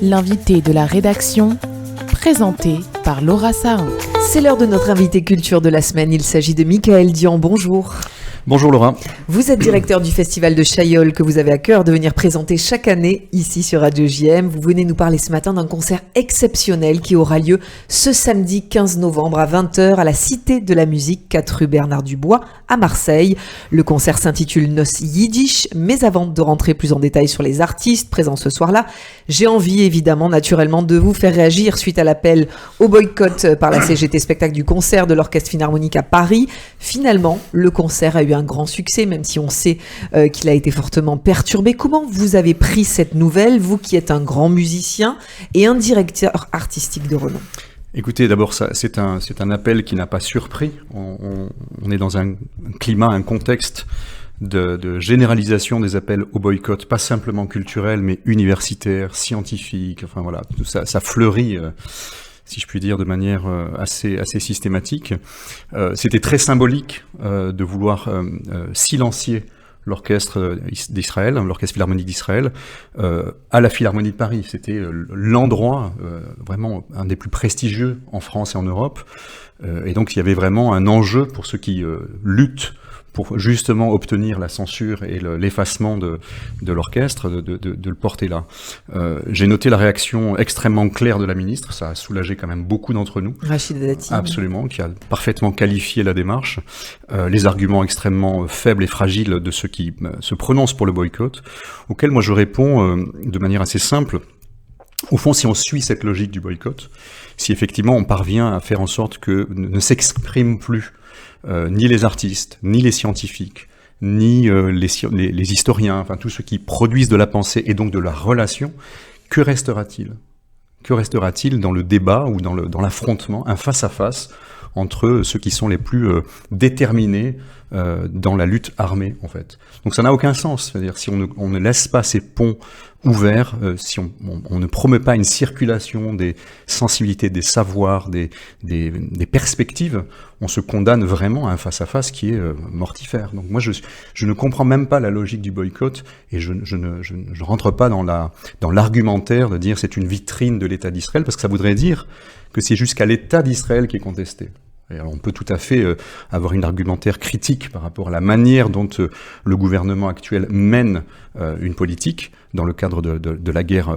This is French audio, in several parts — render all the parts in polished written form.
L'invité de la rédaction, présenté par Laura Sahin. C'est l'heure de notre invité culture de la semaine. Il s'agit de Michael Dian. Bonjour. Bonjour Laura. Vous êtes directeur du festival de Chaillol que vous avez à cœur de venir présenter chaque année ici sur Radio JM. Vous venez nous parler ce matin d'un concert exceptionnel qui aura lieu ce samedi 15 novembre à 20h à la Cité de la Musique, 4 rue Bernard Dubois à Marseille. Le concert s'intitule Noces Yiddish, mais avant de rentrer plus en détail sur les artistes présents ce soir-là, j'ai envie évidemment naturellement de vous faire réagir suite à l'appel au boycott par la CGT Spectacle du concert de l'Orchestre Philharmonique à Paris. Finalement, le concert a eu un grand succès, même si on sait qu'il a été fortement perturbé. Comment vous avez pris cette nouvelle, vous qui êtes un grand musicien et un directeur artistique de renom? Écoutez, d'abord, c'est un appel qui n'a pas surpris. On est dans un climat, un contexte de généralisation des appels au boycott, pas simplement culturel, mais universitaire, scientifique. Enfin voilà, tout ça fleurit. Si je puis dire, de manière assez systématique. C'était très symbolique de vouloir silencier l'orchestre d'Israël, l'orchestre philharmonique d'Israël, à la Philharmonie de Paris. C'était l'endroit vraiment un des plus prestigieux en France et en Europe. Et donc il y avait vraiment un enjeu pour ceux qui luttent pour justement obtenir la censure et l'effacement de l'orchestre, de le porter là. J'ai noté la réaction extrêmement claire de la ministre, ça a soulagé quand même beaucoup d'entre nous. Rachida Dati. Absolument, qui a parfaitement qualifié la démarche, les arguments extrêmement faibles et fragiles de ceux qui se prononcent pour le boycott, auxquels moi je réponds de manière assez simple. Au fond, si on suit cette logique du boycott, si effectivement on parvient à faire en sorte que ne s'expriment plus ni les artistes, ni les scientifiques, ni les historiens, enfin tous ceux qui produisent de la pensée et donc de la relation, que restera-t-il ? Que restera-t-il dans le débat ou dans l'affrontement, un face-à-face entre ceux qui sont les plus déterminés dans la lutte armée, en fait. Donc ça n'a aucun sens. C'est-à-dire si on ne laisse pas ces ponts ouverts, si on ne promeut pas une circulation des sensibilités, des savoirs, des perspectives, on se condamne vraiment à un face-à-face qui est mortifère. Donc moi, je ne comprends même pas la logique du boycott et je ne rentre pas dans l'argumentaire de dire c'est une vitrine de l'État d'Israël, parce que ça voudrait dire que c'est jusqu'à l'État d'Israël qui est contesté. Et alors on peut tout à fait avoir une argumentaire critique par rapport à la manière dont le gouvernement actuel mène une politique dans le cadre de la guerre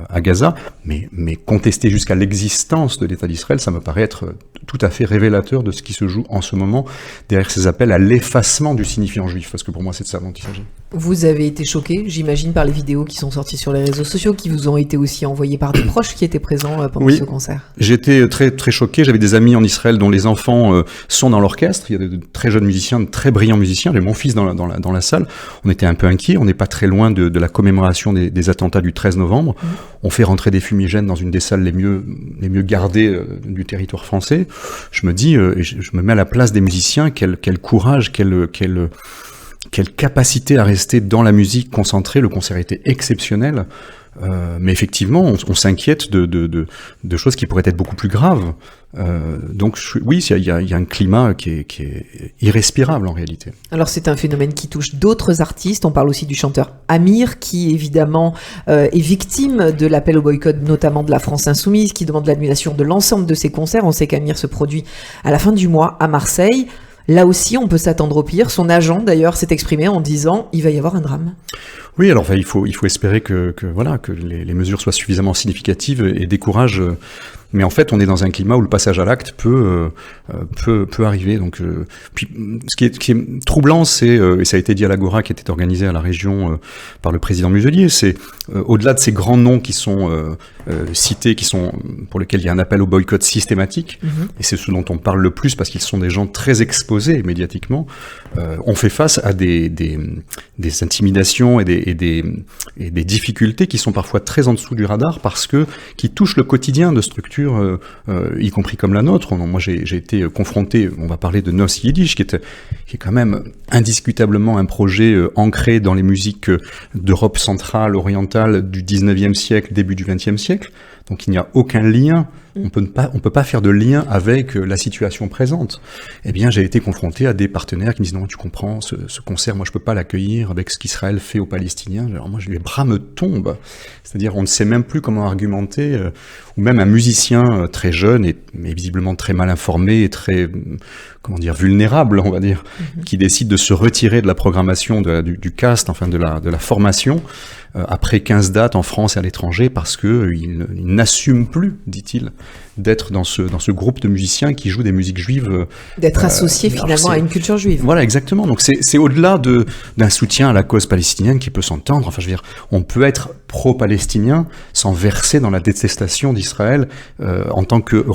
à Gaza, mais contester jusqu'à l'existence de l'État d'Israël, ça me paraît être tout à fait révélateur de ce qui se joue en ce moment derrière ces appels à l'effacement du signifiant juif, parce que pour moi c'est de ça dont il s'agit. Vous avez été choqué, j'imagine, par les vidéos qui sont sorties sur les réseaux sociaux, qui vous ont été aussi envoyées par des proches qui étaient présents pendant ce concert. J'étais très très choqué. J'avais des amis en Israël dont les enfants sont dans l'orchestre. Il y a de très jeunes musiciens, de très brillants musiciens. J'ai mon fils dans la salle. On était un peu inquiets. On n'est pas très loin de la commémoration des attentats du 13 novembre. On fait rentrer des fumigènes dans une des salles les mieux gardées du territoire français. Je me dis, et je me mets à la place des musiciens, quel courage, quelle capacité à rester dans la musique concentrée. Le concert était exceptionnel, mais effectivement, on s'inquiète de choses qui pourraient être beaucoup plus graves. Donc oui, il y a un climat qui est irrespirable en réalité. Alors c'est un phénomène qui touche d'autres artistes. On parle aussi du chanteur Amir, qui évidemment est victime de l'appel au boycott, notamment de la France Insoumise, qui demande l'annulation de l'ensemble de ses concerts. On sait qu'Amir se produit à la fin du mois à Marseille. Là aussi, on peut s'attendre au pire. Son agent, d'ailleurs, s'est exprimé en disant « il va y avoir un drame ». Oui, alors il faut espérer que les mesures soient suffisamment significatives et découragent. Mais en fait, on est dans un climat où le passage à l'acte peut arriver. Donc, puis, ce qui est troublant, c'est et ça a été dit à l'Agora, qui était organisée à la région par le président Muselier, c'est au-delà de ces grands noms qui sont cités, pour lesquels il y a un appel au boycott systématique, et c'est ce dont on parle le plus parce qu'ils sont des gens très exposés médiatiquement. On fait face à des intimidations et des difficultés qui sont parfois très en dessous du radar qui touchent le quotidien de structures. structures, y compris comme la nôtre. Moi, j'ai été confronté, on va parler de Noces Yiddish, qui est quand même indiscutablement un projet ancré dans les musiques d'Europe centrale, orientale du 19e siècle, début du 20e siècle. Donc il n'y a aucun lien, on peut pas faire de lien avec la situation présente. Eh bien, j'ai été confronté à des partenaires qui me disent non, tu comprends, ce concert, moi je peux pas l'accueillir avec ce qu'Israël fait aux Palestiniens. Alors moi, les bras me tombent. C'est-à-dire, on ne sait même plus comment argumenter, ou même un musicien très jeune mais visiblement très mal informé et très, vulnérable, on va dire, qui décide de se retirer de la programmation du cast, enfin de la formation, après 15 dates en France et à l'étranger, parce que il n'assume plus, dit-il, d'être dans ce groupe de musiciens qui jouent des musiques juives. D'être associé finalement à une culture juive. Voilà, exactement. Donc c'est au-delà d'un soutien à la cause palestinienne qui peut s'entendre. Enfin, je veux dire, on peut être pro-palestinien sans verser dans la détestation d'Israël en tant que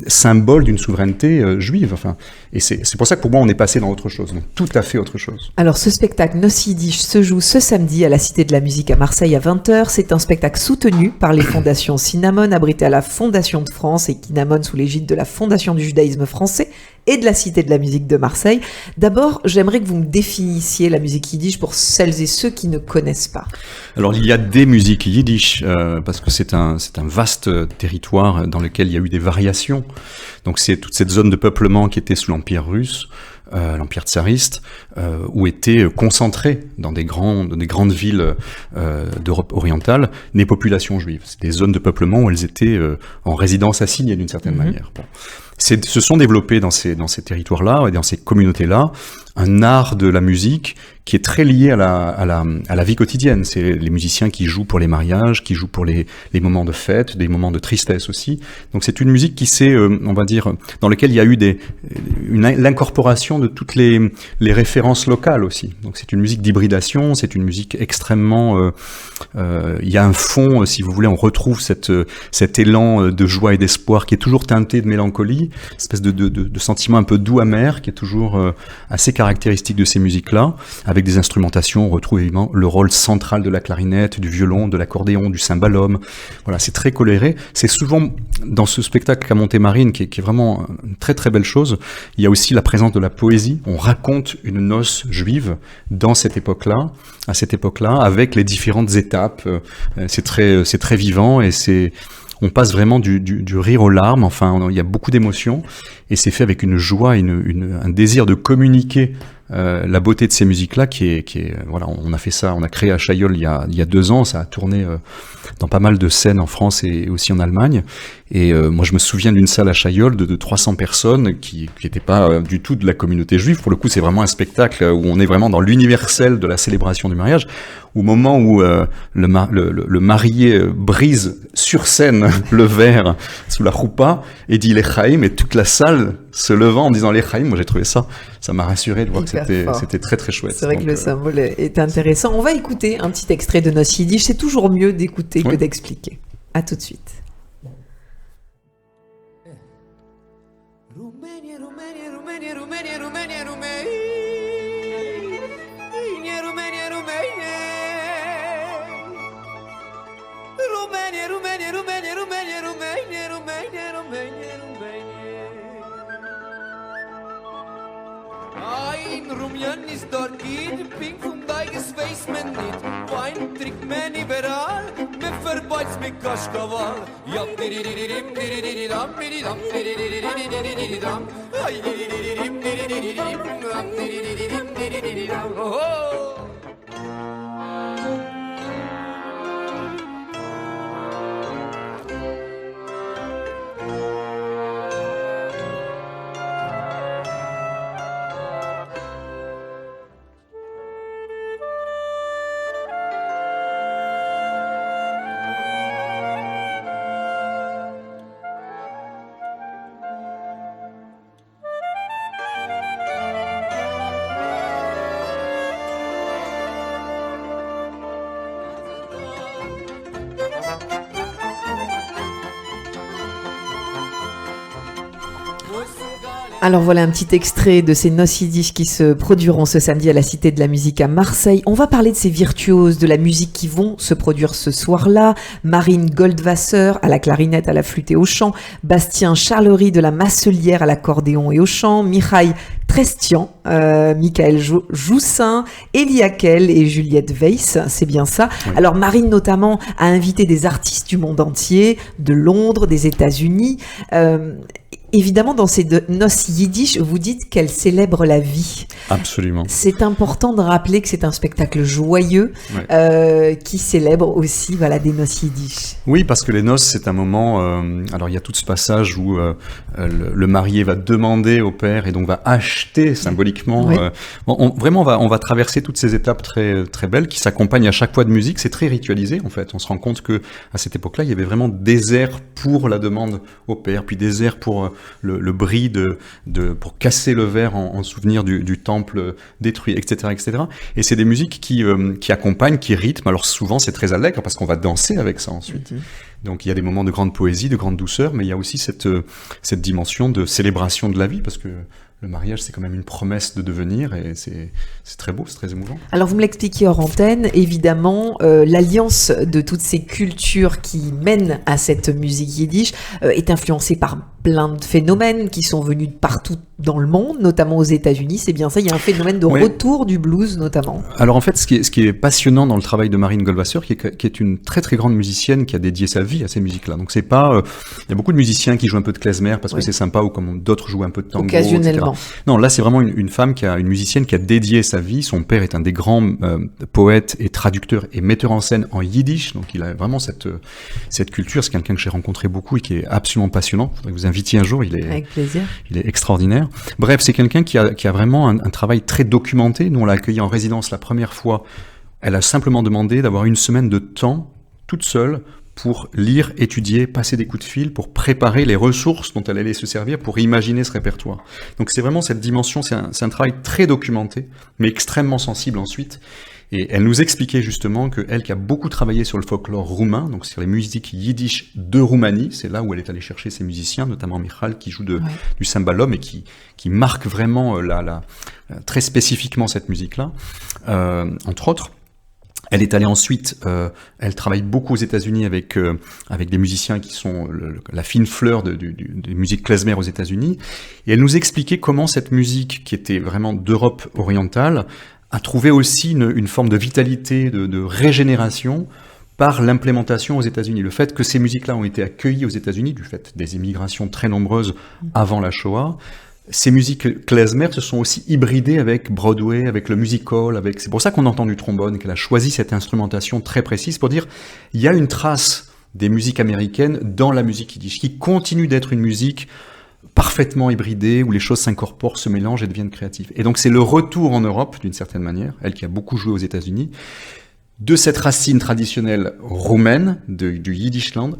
symbole d'une souveraineté juive. Enfin, et c'est pour ça que pour moi on est passé dans autre chose, donc tout à fait autre chose. Alors ce spectacle Noces Yiddish se joue ce samedi à la Cité de la Musique à Marseille à 20h. C'est un spectacle soutenu par les fondations Cinnamon, abrité à la Fondation de France, et Cinnamon sous l'égide de la Fondation du judaïsme français et de la Cité de la Musique de Marseille. D'abord, j'aimerais que vous me définissiez la musique yiddish pour celles et ceux qui ne connaissent pas. Alors il y a des musiques yiddish, parce que c'est un vaste territoire dans lequel il y a eu des variations. Donc c'est toute cette zone de peuplement qui était sous l'Empire russe, l'Empire tsariste, où étaient concentrées dans des grandes villes d'Europe orientale des populations juives. C'est des zones de peuplement où elles étaient en résidence assignée d'une certaine manière. Bon. Se sont développés dans ces territoires-là et dans ces communautés-là un art de la musique qui est très lié à la vie quotidienne. C'est les musiciens qui jouent pour les mariages, qui jouent pour les moments de fête, des moments de tristesse aussi. Donc c'est une musique qui s'est, on va dire, dans laquelle il y a eu l'incorporation de toutes les références locales aussi. Donc c'est une musique d'hybridation, c'est une musique extrêmement... il y a un fond, si vous voulez, on retrouve cet élan de joie et d'espoir qui est toujours teinté de mélancolie, une espèce de sentiment un peu doux amer qui est toujours assez caractéristique de ces musiques-là. Avec des instrumentations, on retrouve évidemment le rôle central de la clarinette, du violon, de l'accordéon, du cymbalum. Voilà, c'est très coloré. C'est souvent dans ce spectacle qu'a monté Marine, qui est vraiment une très très belle chose. Il y a aussi la présence de la poésie. On raconte une noce juive dans cette époque-là, à cette époque-là, avec les différentes étapes. C'est très vivant et on passe vraiment du rire aux larmes. Enfin, il y a beaucoup d'émotions et c'est fait avec une joie, un désir de communiquer la beauté de ces musiques-là qui est voilà, on a fait ça, on a créé à Chaillol il y a 2 ans, ça a tourné dans pas mal de scènes en France et aussi en Allemagne. Et moi, je me souviens d'une salle à Chaillol de 300 personnes qui n'étaient pas du tout de la communauté juive. Pour le coup, c'est vraiment un spectacle où on est vraiment dans l'universel de la célébration du mariage. Au moment où le marié brise sur scène le verre sous la choupa et dit l'Echaim, et toute la salle se levant en disant l'Echaim, moi j'ai trouvé ça m'a rassuré de voir que c'était très très chouette. C'est vrai que le symbole est intéressant. On va écouter un petit extrait de Noces Yiddish. C'est toujours mieux d'écouter que d'expliquer. À tout de suite. Ein Rumjan ist dort geht, pink und eiges weiß man nicht. Wein trinkt man überall, man verbeut's mit Kaschkawal. Ja, dirididim, diridididam, diridam, diridididididididam. Ay, dirididim, dirididididam, dirididim, diridididam. Oh! Alors voilà un petit extrait de ces noces yiddish qui se produiront ce samedi à la Cité de la Musique à Marseille. On va parler de ces virtuoses de la musique qui vont se produire ce soir-là. Marine Goldwasser à la clarinette, à la flûte et au chant. Bastien Charlery de la Masselière à l'accordéon et au chant. Mihai Trestian, Michael Joussin, Elie Hakel et Juliette Weiss, c'est bien ça. Oui. Alors Marine notamment a invité des artistes du monde entier, de Londres, des États-Unis. Évidemment, dans ces noces yiddish, vous dites qu'elles célèbrent la vie. Absolument. C'est important de rappeler que c'est un spectacle joyeux qui célèbre aussi des noces yiddish. Oui, parce que les noces, c'est un moment... alors, il y a tout ce passage où le marié va demander au père et donc va acheter symboliquement. Oui. On va traverser toutes ces étapes très, très belles qui s'accompagnent à chaque fois de musique. C'est très ritualisé, en fait. On se rend compte que à cette époque-là, il y avait vraiment des airs pour la demande au père, puis des airs pour... le bris pour casser le verre en souvenir du temple détruit, etc., etc. Et c'est des musiques qui accompagnent, qui rythment. Alors souvent c'est très allègre parce qu'on va danser avec ça ensuite. Donc il y a des moments de grande poésie, de grande douceur, mais il y a aussi cette dimension de célébration de la vie parce que le mariage, c'est quand même une promesse de devenir et c'est très beau, c'est très émouvant. Alors, vous me l'expliquiez hors antenne, évidemment, l'alliance de toutes ces cultures qui mènent à cette musique yiddish est influencée par plein de phénomènes qui sont venus de partout dans le monde, notamment aux États-Unis. C'est bien ça, il y a un phénomène de retour du blues, notamment. Alors, en fait, ce qui est passionnant dans le travail de Marine Goldwasser, qui est une très très grande musicienne qui a dédié sa vie à ces musiques-là. Donc, c'est pas... il y a beaucoup de musiciens qui jouent un peu de klezmer parce que c'est sympa ou comme d'autres jouent un peu de tango, occasionnellement. Etc. Non, là, c'est vraiment une femme une musicienne qui a dédié sa vie. Son père est un des grands poètes et traducteurs et metteurs en scène en yiddish. Donc, il a vraiment cette culture. C'est quelqu'un que j'ai rencontré beaucoup et qui est absolument passionnant. Il faudrait que vous invitiez un jour. Avec plaisir. Il est extraordinaire. Bref, c'est quelqu'un qui a vraiment un travail très documenté. Nous, on l'a accueilli en résidence la première fois. Elle a simplement demandé d'avoir une semaine de temps, toute seule, pour lire, étudier, passer des coups de fil, pour préparer les ressources dont elle allait se servir pour imaginer ce répertoire. Donc c'est vraiment cette dimension, c'est un travail très documenté, mais extrêmement sensible ensuite. Et elle nous expliquait justement qu'elle qui a beaucoup travaillé sur le folklore roumain, donc sur les musiques yiddish de Roumanie, c'est là où elle est allée chercher ses musiciens, notamment Michal qui joue du cymbalum et qui marque vraiment très spécifiquement cette musique-là, entre autres. Elle est allée ensuite, elle travaille beaucoup aux États-Unis avec des musiciens qui sont la fine fleur des musiques klezmer aux États-Unis, et elle nous expliquait comment cette musique, qui était vraiment d'Europe orientale, a trouvé aussi une forme de vitalité, de régénération par l'implémentation aux États-Unis. Le fait que ces musiques-là ont été accueillies aux États-Unis, du fait des immigrations très nombreuses avant la Shoah, ces musiques klezmer se sont aussi hybridées avec Broadway, avec le musical, c'est pour ça qu'on entend du trombone, qu'elle a choisi cette instrumentation très précise pour dire il y a une trace des musiques américaines dans la musique yiddish, qui continue d'être une musique parfaitement hybridée, où les choses s'incorporent, se mélangent et deviennent créatives. Et donc c'est le retour en Europe, d'une certaine manière, elle qui a beaucoup joué aux États-Unis, de cette racine traditionnelle roumaine du Yiddishland,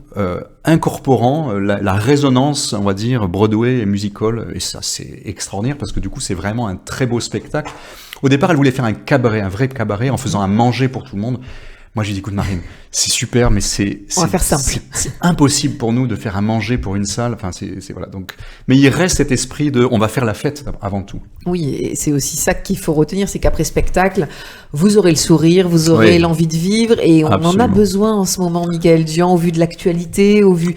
incorporant la résonance, on va dire, Broadway et musical, et ça c'est extraordinaire parce que du coup c'est vraiment un très beau spectacle. Au départ elle voulait faire un cabaret, un vrai cabaret, en faisant à manger pour tout le monde. Moi j'ai dit écoute Marine, c'est super mais on va faire simple. C'est impossible pour nous de faire à manger pour une salle, enfin c'est voilà donc. Mais il reste cet esprit de on va faire la fête avant tout. Oui, et c'est aussi ça qu'il faut retenir, c'est qu'après spectacle, vous aurez le sourire, vous aurez l'envie de vivre, et on en a besoin en ce moment, Michael Dian, au vu de l'actualité, au vu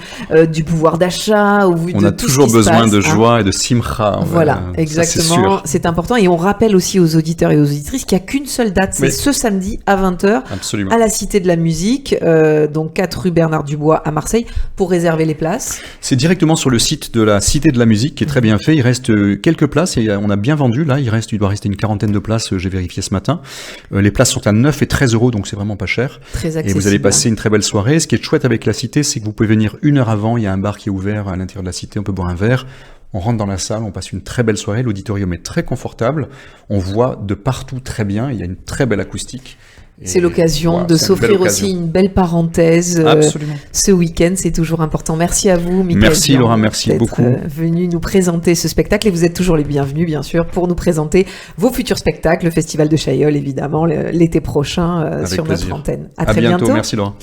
du pouvoir d'achat, au vu de tout ce qui se passe. On a toujours besoin de joie et de simcha. Voilà, exactement, c'est important, et on rappelle aussi aux auditeurs et aux auditrices qu'il n'y a qu'une seule date, c'est ce samedi à 20h, à la Cité de la Musique, donc 4 rue Bernard Dubois à Marseille, pour réserver les places. C'est directement sur le site de la Cité de la Musique, qui est très bien fait, il reste quelques places, et on a bien vendu, là, il doit rester une quarantaine de places, j'ai vérifié ce matin. Les places sont à 9 et 13 euros, donc c'est vraiment pas cher. Très accessible. Et vous allez passer une très belle soirée. Ce qui est chouette avec la Cité, c'est que vous pouvez venir 1 heure avant, il y a un bar qui est ouvert à l'intérieur de la Cité, on peut boire un verre. On rentre dans la salle, on passe une très belle soirée, l'auditorium est très confortable, on voit de partout très bien, il y a une très belle acoustique. C'est l'occasion de s'offrir aussi une belle parenthèse ce week-end, c'est toujours important. Merci à vous, Michael. Merci Dian, Laura, merci beaucoup. Venu nous présenter ce spectacle, et vous êtes toujours les bienvenus, bien sûr, pour nous présenter vos futurs spectacles, le Festival de Chaillol, évidemment, l'été prochain sur notre antenne. À très bientôt. Merci Laura.